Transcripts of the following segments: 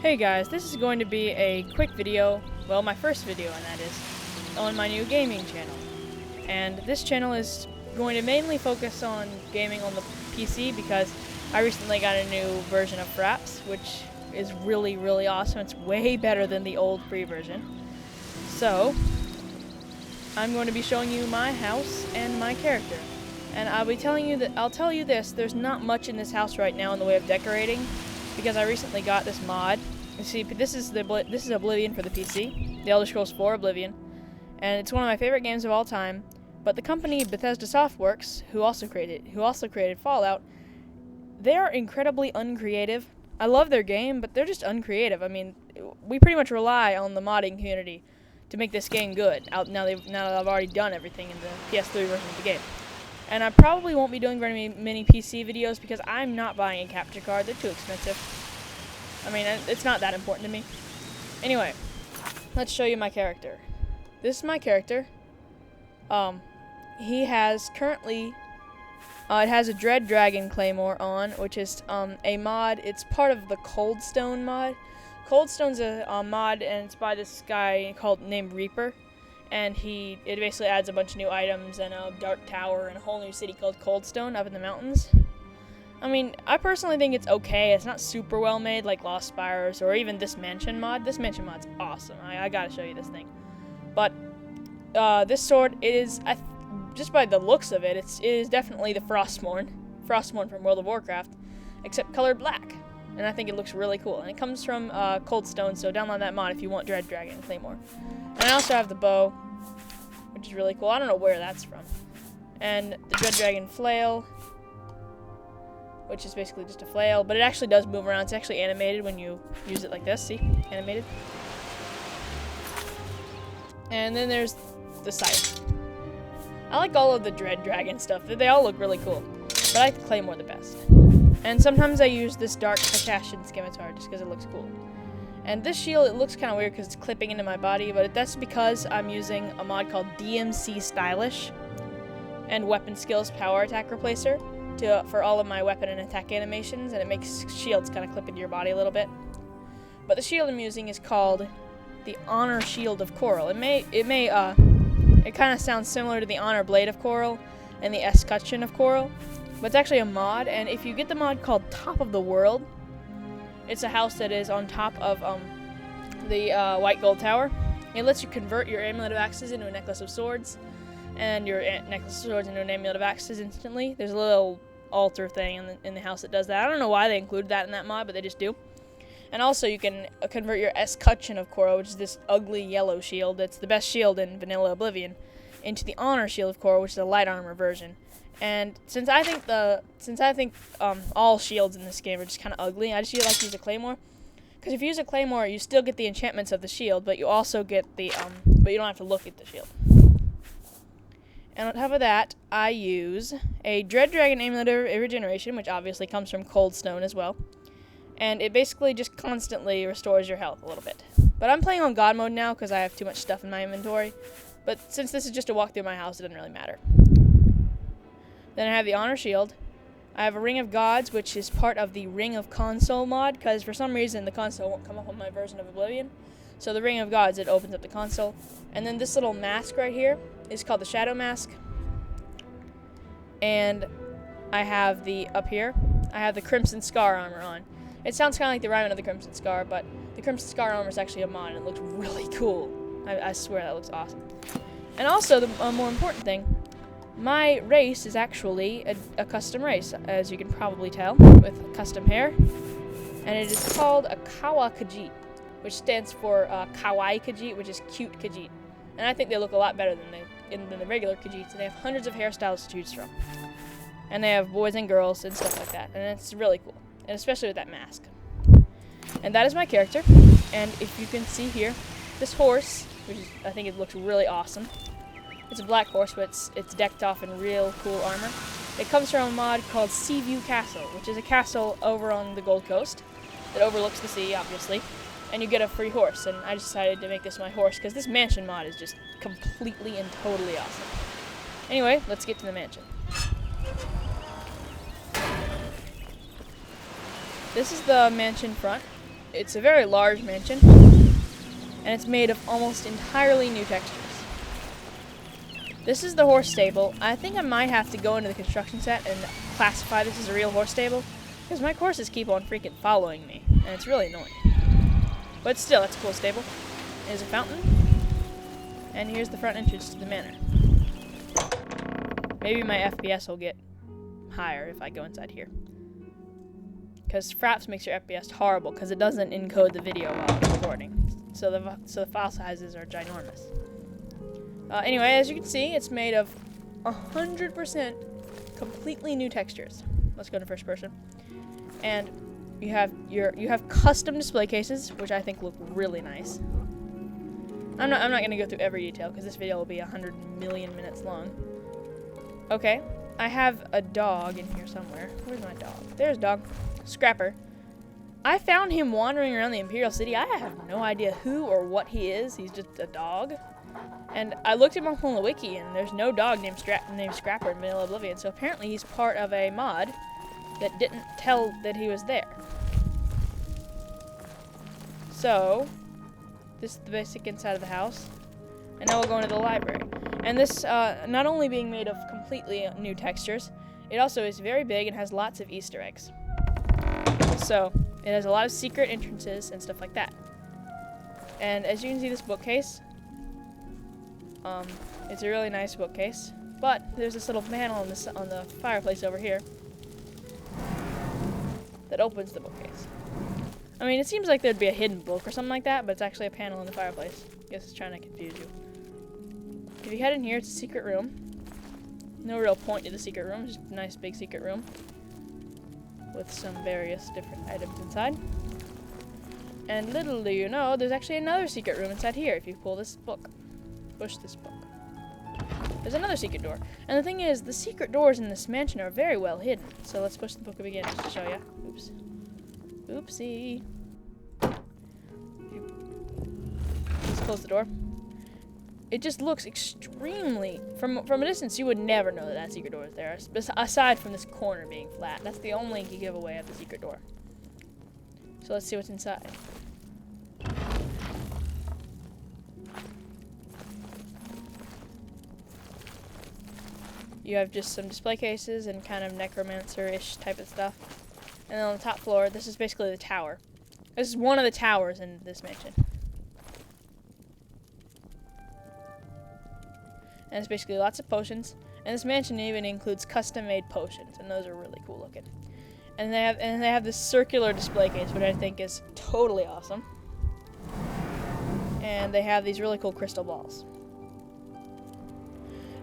Hey guys, this is going to be a quick video, well my first video and that is, on my new gaming channel. And this channel is going to mainly focus on gaming on the PC because I recently got a new version of Fraps, which is really awesome. It's way better than the old free version. So, I'm going to be showing you my house and my character. And I'll tell you this, there's not much in this house right now in the way of decorating, because I recently got this mod. You see, this is Oblivion for the PC, The Elder Scrolls 4 Oblivion, and it's one of my favorite games of all time. But the company Bethesda Softworks, who also created Fallout, they are incredibly uncreative. I love their game, but they're just uncreative. I mean, we pretty much rely on the modding community to make this game good. Now that I've already done everything in the PS3 version of the game. And I probably won't be doing very many PC videos because I'm not buying a capture card. They're too expensive. I mean, it's not that important to me. Anyway, let's show you my character. This is my character. He has currently, it has a Dread Dragon Claymore on, which is a mod. It's part of the Coldstone mod. Coldstone's a mod, and it's by this guy named Reaper. And it basically adds a bunch of new items and a dark tower and a whole new city called Coldstone up in the mountains. I mean, I personally think it's okay. It's not super well made like Lost Spires or even this mansion mod. This mansion mod's awesome. I gotta show you this thing. But this sword is, just by the looks of it, it is definitely the Frostmourne from World of Warcraft, except colored black. And I think it looks really cool. And it comes from Coldstone, so download that mod if you want Dread Dragon Claymore. And I also have the bow, which is really cool. I don't know where that's from. And the Dread Dragon Flail, which is basically just a flail, but it actually does move around. It's actually animated when you use it like this. See? Animated. And then there's the scythe. I like all of the Dread Dragon stuff. They all look really cool. But I like the Claymore the best. And sometimes I use this Dark Hakassian Scimitar just because it looks cool. And this shield, it looks kind of weird because it's clipping into my body, but that's because I'm using a mod called DMC Stylish and Weapon Skills Power Attack Replacer for all of my weapon and attack animations, and it makes shields kind of clip into your body a little bit. But the shield I'm using is called the Honor Shield of Coral. It kind of sounds similar to the Honor Blade of Coral and the Escutcheon of Coral, but it's actually a mod, and if you get the mod called Top of the World, it's a house that is on top of the White Gold Tower. It lets you convert your Amulet of Axes into a Necklace of Swords, and your Necklace of Swords into an Amulet of Axes instantly. There's a little altar thing in the house that does that. I don't know why they included that in that mod, but they just do. And also you can convert your Escutcheon of Coral, which is this ugly yellow shield that's the best shield in Vanilla Oblivion, into the Honor Shield of Coral, which is a light armor version. And since I think all shields in this game are just kind of ugly, I just like to use a claymore. Because if you use a claymore, you still get the enchantments of the shield, but you also get the but you don't have to look at the shield. And on top of that, I use a Dread Dragon Amulet of Regeneration, which obviously comes from Coldstone as well. And it basically just constantly restores your health a little bit. But I'm playing on God mode now because I have too much stuff in my inventory. But since this is just a walk through my house, it doesn't really matter. Then I have the Honor Shield. I have a Ring of Gods, which is part of the Ring of Console mod, because for some reason the console won't come up on my version of Oblivion. So the Ring of Gods, it opens up the console. And then this little mask right here is called the Shadow Mask. And I have up here, I have the Crimson Scar armor on. It sounds kind of like the Ryman of the Crimson Scar, but the Crimson Scar armor is actually a mod, and it looks really cool. I swear that looks awesome. And also, the more important thing, my race is actually a custom race, as you can probably tell, with custom hair. And it is called a Kawa Khajiit, which stands for Kawaii Khajiit, which is cute Khajiit. And I think they look a lot better than the regular Khajiits, and they have hundreds of hairstyles to choose from. And they have boys and girls and stuff like that, and it's really cool. And especially with that mask. And that is my character. And if you can see here, this horse, I think it looks really awesome. It's a black horse, but it's decked off in real cool armor. It comes from a mod called Seaview Castle, which is a castle over on the Gold Coast that overlooks the sea, obviously. And you get a free horse, and I decided to make this my horse because this mansion mod is just completely and totally awesome. Anyway, let's get to the mansion. This is the mansion front. it's a very large mansion, and it's made of almost entirely new textures. This is the horse stable. I think I might have to go into the construction set and classify this as a real horse stable, because my horses keep on freaking following me, and it's really annoying. But still, it's a cool stable. There's a fountain, and here's the front entrance to the manor. Maybe my FPS will get higher if I go inside here. Because Fraps makes your FPS horrible because it doesn't encode the video while it's recording. So the file sizes are ginormous. Anyway, as you can see, it's made of 100% completely new textures. Let's go to first person. And you have custom display cases, which I think look really nice. I'm not going to go through every detail because this video will be 100 million minutes long. Okay, I have a dog in here somewhere. Where's my dog? There's dog. Scrapper. I found him wandering around the Imperial City. I have no idea who or what he is. He's just a dog. And I looked him up on the wiki, and there's no dog named Scrapper in Vanilla Oblivion. So apparently he's part of a mod that didn't tell that he was there. So this is the basic inside of the house. And now we'll go into the library. And this, not only being made of completely new textures, it also is very big and has lots of Easter eggs. So, it has a lot of secret entrances and stuff like that. And as you can see, this bookcase, it's a really nice bookcase. But there's this little panel on the fireplace over here that opens the bookcase. I mean, it seems like there'd be a hidden book or something like that, but it's actually a panel in the fireplace. I guess it's trying to confuse you. If you head in here, it's a secret room. No real point to the secret room, just a nice big secret room with some various different items inside. And little do you know, there's actually another secret room inside here if you pull this book. Push this book. There's another secret door. And the thing is, the secret doors in this mansion are very well hidden. So let's push the book up again just to show you. Oops. Oopsie. Let's close the door. It just looks extremely... From a distance, you would never know that secret door is there. Aside from this corner being flat. That's the only giveaway of the secret door. So let's see what's inside. You have just some display cases and kind of necromancer-ish type of stuff. And then on the top floor, this is basically the tower. This is one of the towers in this mansion. And it's basically lots of potions. And this mansion even includes custom-made potions, and those are really cool looking. And they have this circular display case, which I think is totally awesome. And they have these really cool crystal balls.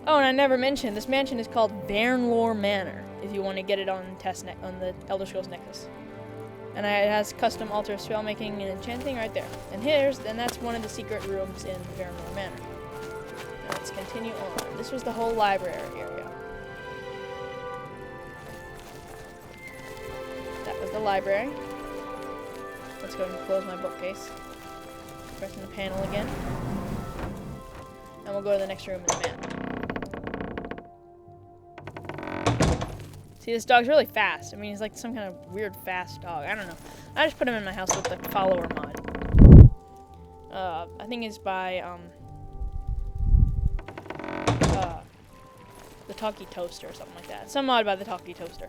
Oh, and I never mentioned, this mansion is called Vaernlor Manor, if you want to get it on on the Elder Scrolls Nexus. And it has custom altar spellmaking and enchanting right there. And that's one of the secret rooms in Vaernlor Manor. Let's continue on. This was the whole library area. That was the library. Let's go and close my bookcase. Pressing the panel again. And we'll go to the next room in the manor. See, this dog's really fast. I mean, he's like some kind of weird fast dog. I don't know. I just put him in my house with the follower mod. I think it's by, the Talkie Toaster or something like that. Some mod by the Talkie Toaster.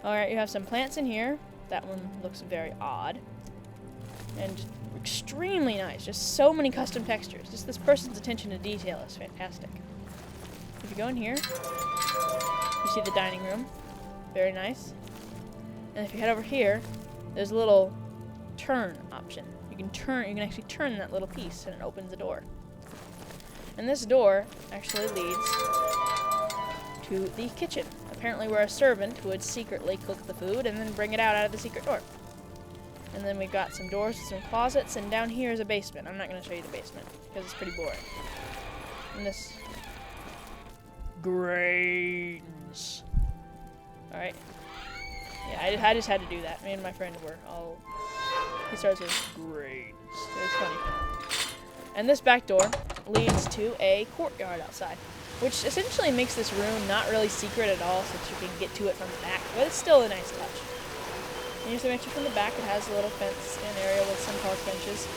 Alright, you have some plants in here. That one looks very odd. And just extremely nice. Just so many custom textures. Just this person's attention to detail is fantastic. If you go in here, you see the dining room. Very nice. And if you head over here, there's a little turn option. You can actually turn that little piece and it opens the door. And this door actually leads to the kitchen, apparently where a servant would secretly cook the food and then bring it out of the secret door. And then we've got some doors and some closets, and down here is a basement. I'm not going to show you the basement because it's pretty boring. And this grains. Alright. Yeah, I just had to do that. Me and my friend were all... He starts with grains. It was funny. And this back door leads to a courtyard outside, which essentially makes this room not really secret at all, since you can get to it from the back, but it's still a nice touch. And you have to make sure from the back it has a little fence and area with some park benches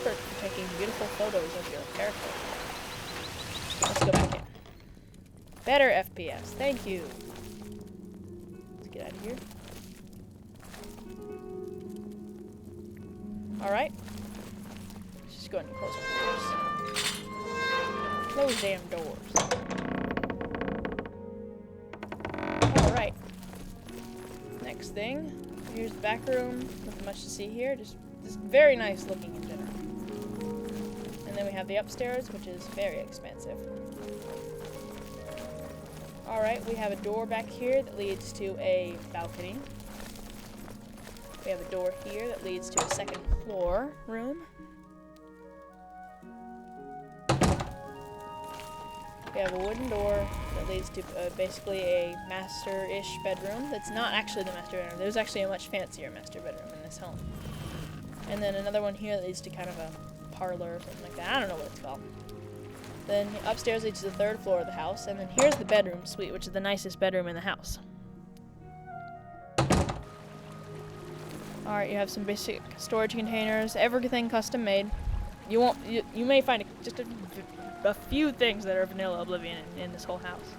for taking beautiful photos of your character. Let's go back in. Better FPS. Thank you. Let's get out of here. Alright. Let's just go ahead and close our doors. Close damn doors. Alright. Next thing. Here's the back room. Nothing much to see here. Just very nice looking in general. And then we have the upstairs, which is very expensive. Alright, we have a door back here that leads to a balcony. We have a door here that leads to a second floor room. We have a wooden door that leads to basically a master-ish bedroom. That's not actually the master bedroom. There's actually a much fancier master bedroom in this home. And then another one here that leads to kind of a parlor or something like that. I don't know what it's called. Then upstairs leads to the third floor of the house. And then here's the bedroom suite, which is the nicest bedroom in the house. Alright, you have some basic storage containers. Everything custom made. You may find just a few things that are vanilla Oblivion in this whole house.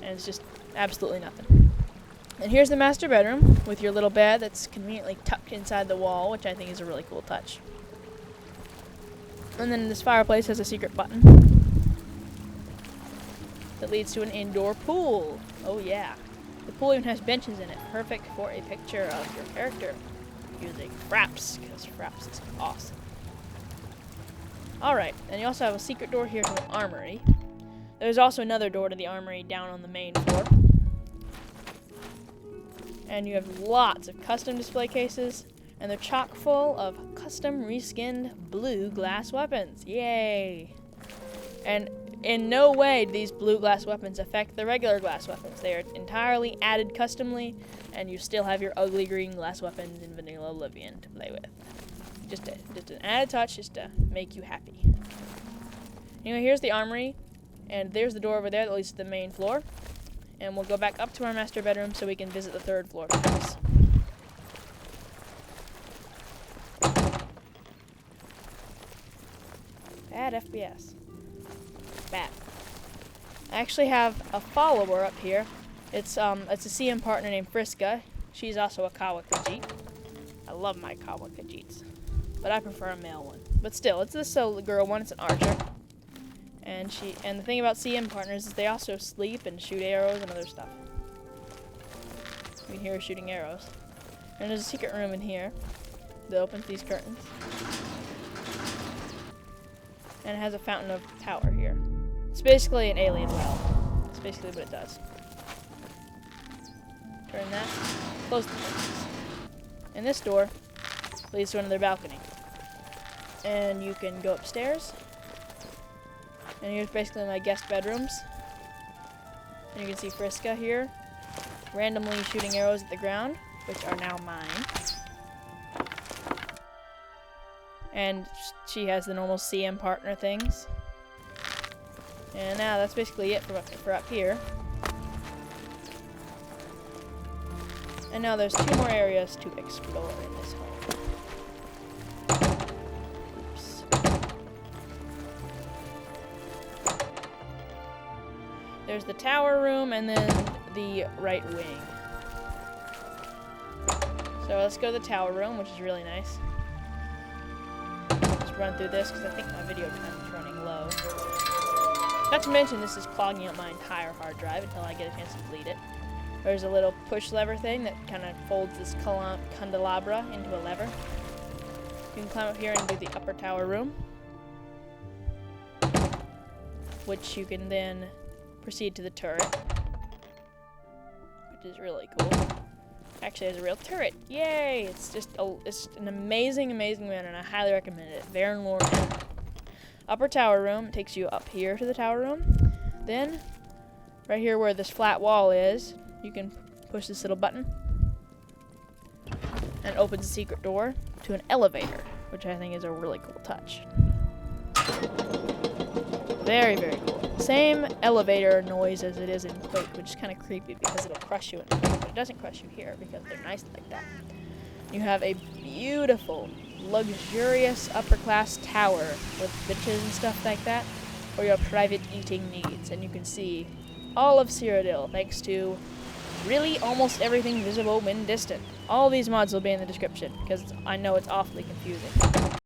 And it's just absolutely nothing. And here's the master bedroom with your little bed that's conveniently tucked inside the wall, which I think is a really cool touch. And then this fireplace has a secret button that leads to an indoor pool. Oh yeah. The pool even has benches in it, perfect for a picture of your character using fraps, because fraps is awesome. Alright, and you also have a secret door here to an armory. There's also another door to the armory down on the main floor. And you have lots of custom display cases, and they're chock full of custom reskinned blue glass weapons. Yay! And in no way do these blue glass weapons affect the regular glass weapons. They are entirely added customly, and you still have your ugly green glass weapons in vanilla Oblivion to play with. Just an added touch just to make you happy. Anyway, here's the armory, and there's the door over there that leads to the main floor. And we'll go back up to our master bedroom so we can visit the third floor of the house. Bad FPS. Bad. I actually have a follower up here. It's a CM partner named Friska. She's also a Kawa Khajiit. I love my Kawa Khajiits, but I prefer a male one. But still, it's this girl one. It's an archer. And the thing about CM partners is they also sleep and shoot arrows and other stuff. You can hear her shooting arrows. And there's a secret room in here that opens these curtains. And it has a fountain of power here. It's basically an alien well. That's basically what it does. Turn that. Close the curtains. And this door leads to another balcony. And you can go upstairs. And here's basically my guest bedrooms. And you can see Friska here, randomly shooting arrows at the ground, which are now mine. And she has the normal CM partner things. And now that's basically it for up here. And now there's 2 more areas to explore in this home. There's the tower room and then the right wing. So let's go to the tower room, which is really nice. Just run through this because I think my video time is running low. Not to mention this is clogging up my entire hard drive until I get a chance to delete it. There's a little push lever thing that kind of folds this candelabra into a lever. You can climb up here and do the upper tower room, which you can then proceed to the turret, which is really cool. Actually, there's a real turret. Yay! It's an amazing manor, and I highly recommend it. Vaernlor Manor. Upper tower room takes you up here to the tower room. Then, right here where this flat wall is, you can push this little button, and it opens a secret door to an elevator, which I think is a really cool touch. Very, very cool. Same elevator noise as it is in Quake, which is kind of creepy because it'll crush you in Quake, but it doesn't crush you here because they're nice like that. You have a beautiful, luxurious upper-class tower with benches and stuff like that for your private eating needs. And you can see all of Cyrodiil thanks to really almost everything visible when distant. All these mods will be in the description because I know it's awfully confusing.